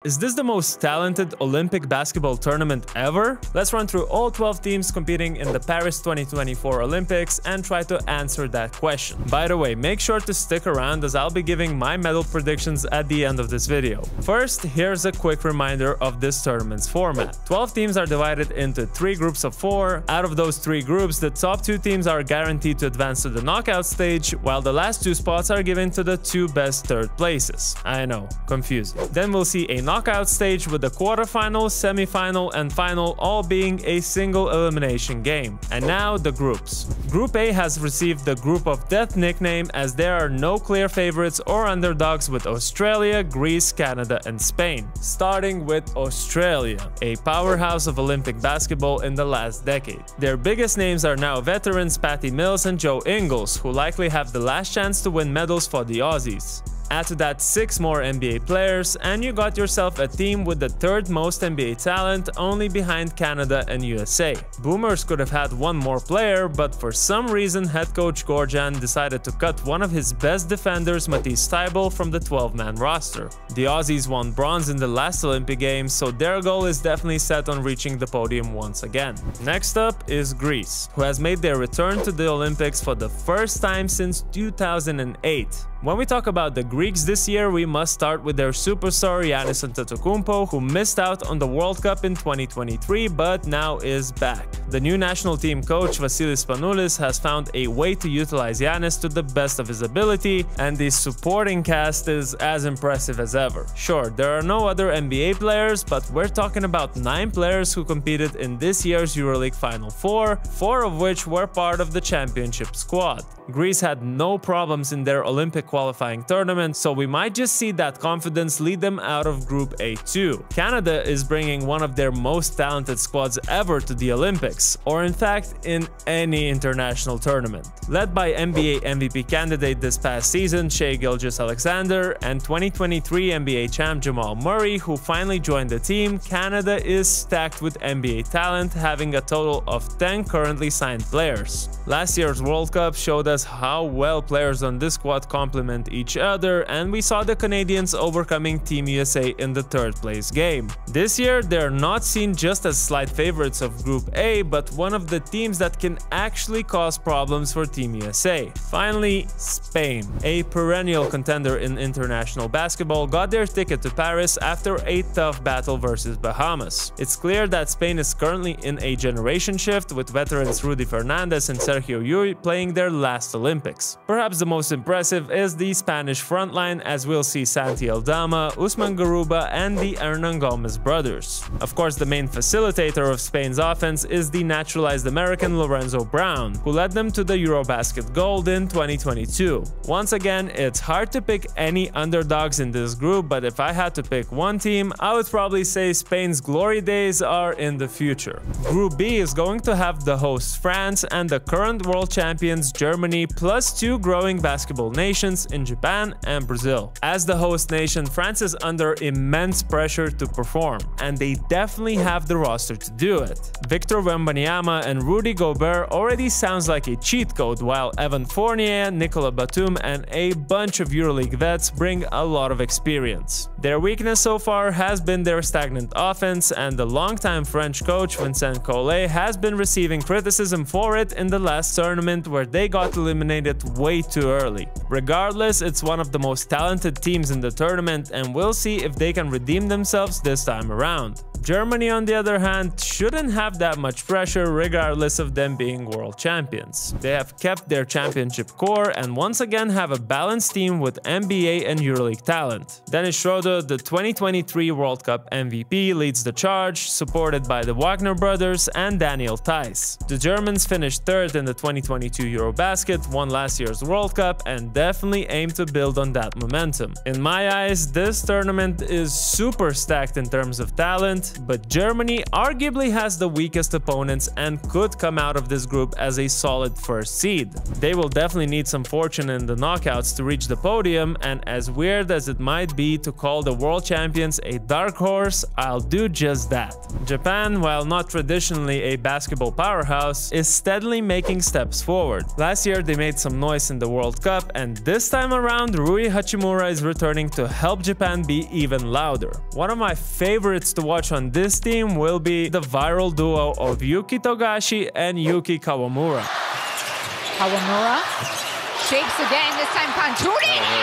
Is this the most talented Olympic basketball tournament ever? Let's run through all 12 teams competing in the Paris 2024 Olympics and try to answer that question. By the way, make sure to stick around as I'll be giving my medal predictions at the end of this video. First, here's a quick reminder of this tournament's format. 12 teams are divided into 3 groups of 4. Out of those 3 groups, the top 2 teams are guaranteed to advance to the knockout stage, while the last 2 spots are given to the 2 best third places. I know, confusing. Then we'll see a knockout stage with the quarterfinal, semi-final, and final all being a single elimination game. And now the groups. Group A has received the Group of Death nickname as there are no clear favorites or underdogs with Australia, Greece, Canada, and Spain. Starting with Australia, a powerhouse of Olympic basketball in the last decade. Their biggest names are now veterans Patty Mills and Joe Ingles, who likely have the last chance to win medals for the Aussies. Add to that 6 more NBA players, and you got yourself a team with the 3rd most NBA talent, only behind Canada and USA. Boomers could have had 1 more player, but for some reason head coach Gorjan decided to cut one of his best defenders, Matisse Thybulle, from the 12-man roster. The Aussies won bronze in the last Olympic Games, so their goal is definitely set on reaching the podium once again. Next up is Greece, who has made their return to the Olympics for the first time since 2008. When we talk about the Greeks this year, we must start with their superstar Giannis Antetokounmpo, who missed out on the World Cup in 2023 but now is back. The new national team coach Vasilis Spanoulis has found a way to utilize Giannis to the best of his ability, and the supporting cast is as impressive as ever. Sure, there are no other NBA players, but we're talking about 9 players who competed in this year's EuroLeague Final 4 of which were part of the championship squad. Greece had no problems in their Olympic qualifying tournament, so we might just see that confidence lead them out of Group A too. Canada is bringing one of their most talented squads ever to the Olympics, or in fact in any international tournament. Led by NBA MVP candidate this past season Shai Gilgeous-Alexander and 2023 NBA champ Jamal Murray, who finally joined the team, Canada is stacked with NBA talent, having a total of 10 currently signed players. Last year's World Cup showed us how well players on this squad complement each other, and we saw the Canadians overcoming Team USA in the 3rd place game. This year, they're not seen just as slight favorites of Group A, but one of the teams that can actually cause problems for Team USA. Finally, Spain, a perennial contender in international basketball, got their ticket to Paris after a tough battle versus Bahamas. It's clear that Spain is currently in a generation shift, with veterans Rudy Fernandez and Sergio Llull playing their last Olympics. Perhaps the most impressive is the Spanish frontline, as we'll see Santi Aldama, Usman Garuba, and the Hernan Gomez brothers. Of course, the main facilitator of Spain's offense is the naturalized American Lorenzo Brown, who led them to the Eurobasket Gold in 2022. Once again, it's hard to pick any underdogs in this group, but if I had to pick one team, I would probably say Spain's glory days are in the future. Group B is going to have the host France and the current world champions Germany, plus 2 growing basketball nations in Japan and Brazil. As the host nation, France is under immense pressure to perform, and they definitely have the roster to do it. Victor Wembanyama and Rudy Gobert already sounds like a cheat code, while Evan Fournier, Nicola Batum, and a bunch of EuroLeague vets bring a lot of experience. Their weakness so far has been their stagnant offense, and the longtime French coach Vincent Collet has been receiving criticism for it in the last tournament, where they got eliminated way too early. Regardless, it's one of the most talented teams in the tournament, and we'll see if they can redeem themselves this time around. Germany, on the other hand, shouldn't have that much pressure regardless of them being world champions. They have kept their championship core and once again have a balanced team with NBA and EuroLeague talent. Dennis Schroeder, the 2023 World Cup MVP, leads the charge, supported by the Wagner brothers and Daniel Theis. The Germans finished 3rd in the 2022 Eurobasket, won last year's World Cup, and definitely aim to build on that momentum. In my eyes, this tournament is super stacked in terms of talent, but Germany arguably has the weakest opponents and could come out of this group as a solid first seed. They will definitely need some fortune in the knockouts to reach the podium, and as weird as it might be to call the world champions a dark horse, I'll do just that. Japan, while not traditionally a basketball powerhouse, is steadily making steps forward. Last year they made some noise in the World Cup, and this time around Rui Hachimura is returning to help Japan be even louder. One of my favorites to watch on this team will be the viral duo of Yuki Togashi and Yuki Kawamura. Kawamura shakes again, this time contouring, and he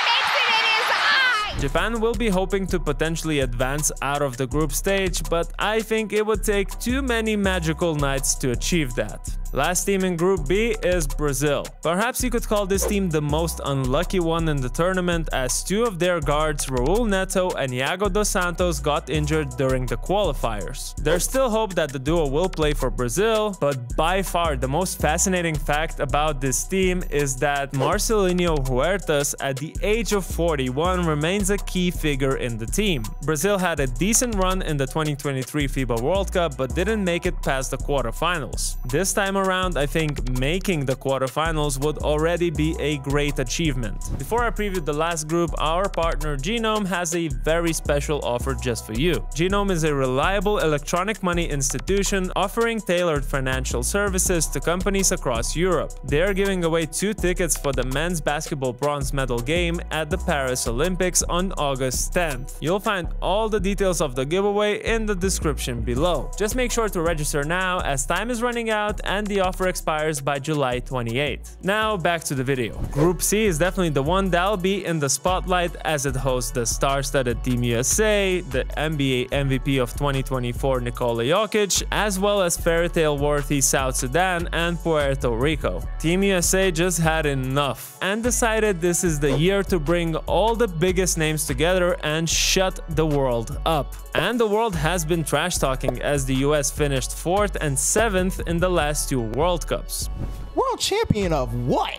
makes it in his eye! Japan will be hoping to potentially advance out of the group stage, but I think it would take too many magical nights to achieve that. Last team in Group B is Brazil. Perhaps you could call this team the most unlucky one in the tournament, as two of their guards, Raul Neto and Iago dos Santos, got injured during the qualifiers. There's still hope that the duo will play for Brazil, but by far the most fascinating fact about this team is that Marcelinho Huertas, at the age of 41, remains a key figure in the team. Brazil had a decent run in the 2023 FIBA World Cup, but didn't make it past the quarterfinals. This time around, I think making the quarterfinals would already be a great achievement. Before I preview the last group, our partner Genome has a very special offer just for you. Genome is a reliable electronic money institution offering tailored financial services to companies across Europe. They are giving away 2 tickets for the men's basketball bronze medal game at the Paris Olympics on August 10th. You'll find all the details of the giveaway in the description below. Just make sure to register now, as time is running out and the offer expires by July 28th. Now back to the video. Group C is definitely the one that'll be in the spotlight, as it hosts the star-studded Team USA, the NBA MVP of 2024 Nikola Jokic, as well as fairytale-worthy South Sudan and Puerto Rico. Team USA just had enough and decided this is the year to bring all the biggest names together and shut the world up. And the world has been trash-talking, as the US finished 4th and 7th in the last 2 World Cups. World champion of what?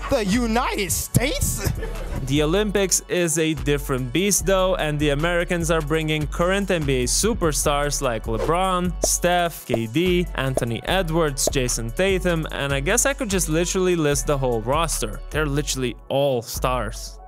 The United States? The Olympics is a different beast though, and the Americans are bringing current NBA superstars like LeBron, Steph, KD, Anthony Edwards, Jason Tatum, and I guess I could just literally list the whole roster. They're literally all stars.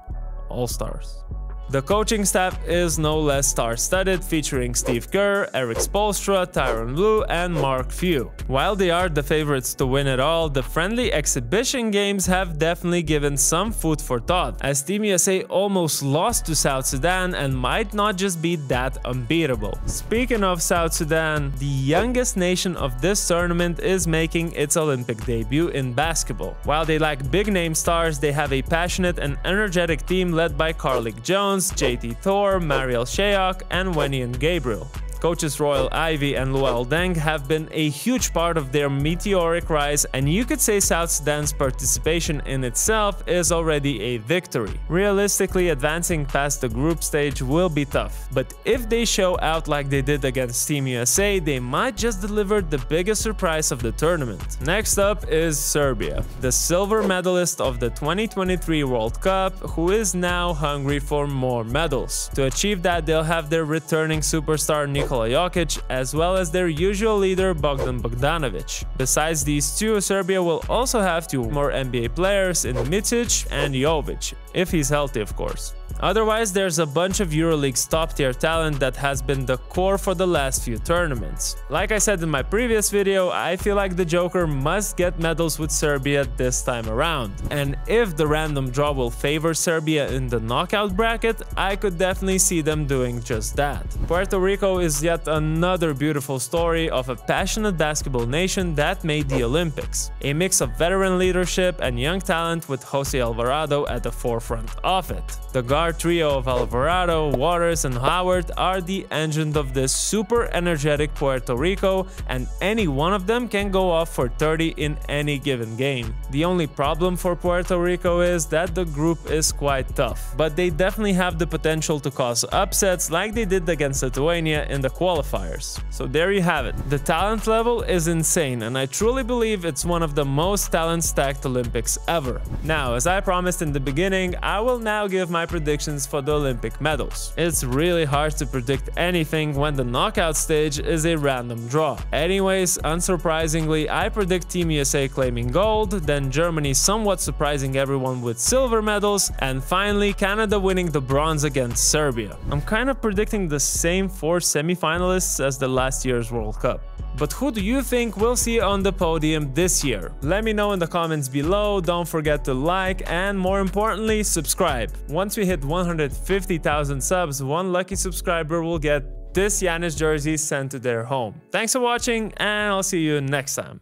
All stars. The coaching staff is no less star-studded, featuring Steve Kerr, Eric Spoelstra, Tyronn Lue, and Mark Few. While they are the favorites to win it all, the friendly exhibition games have definitely given some food for thought, as Team USA almost lost to South Sudan and might not just be that unbeatable. Speaking of South Sudan, the youngest nation of this tournament is making its Olympic debut in basketball. While they lack big-name stars, they have a passionate and energetic team led by Carlik Jones, JT Thor, Mariel Shayok, and Wenyan Gabriel. Coaches Royal Ivy and Luol Deng have been a huge part of their meteoric rise, and you could say South Sudan's participation in itself is already a victory. Realistically, advancing past the group stage will be tough, but if they show out like they did against Team USA, they might just deliver the biggest surprise of the tournament. Next up is Serbia, the silver medalist of the 2023 World Cup, who is now hungry for more medals. To achieve that, they'll have their returning superstar Nikola Jokic, as well as their usual leader Bogdan Bogdanovic. Besides these two, Serbia will also have 2 more NBA players in Micic and Jovic, if he's healthy of course. Otherwise, there's a bunch of EuroLeague's top-tier talent that has been the core for the last few tournaments. Like I said in my previous video, I feel like the Joker must get medals with Serbia this time around. And if the random draw will favor Serbia in the knockout bracket, I could definitely see them doing just that. Puerto Rico is yet another beautiful story of a passionate basketball nation that made the Olympics. A mix of veteran leadership and young talent, with Jose Alvarado at the forefront of it. The guard trio of Alvarado, Waters, and Howard are the engine of this super energetic Puerto Rico, and any one of them can go off for 30 in any given game. The only problem for Puerto Rico is that the group is quite tough, but they definitely have the potential to cause upsets like they did against Lithuania in the qualifiers. So there you have it. The talent level is insane, and I truly believe it's one of the most talent-stacked Olympics ever. Now, as I promised in the beginning, I will now give my prediction predictions for the Olympic medals. It's really hard to predict anything when the knockout stage is a random draw. Anyways, unsurprisingly, I predict Team USA claiming gold, then Germany somewhat surprising everyone with silver medals, and finally Canada winning the bronze against Serbia. I'm kind of predicting the same 4 semi-finalists as the last year's World Cup. But who do you think we'll see on the podium this year? Let me know in the comments below, don't forget to like and more importantly, subscribe. Once we hit 150,000 subs, one lucky subscriber will get this Giannis jersey sent to their home. Thanks for watching and I'll see you next time.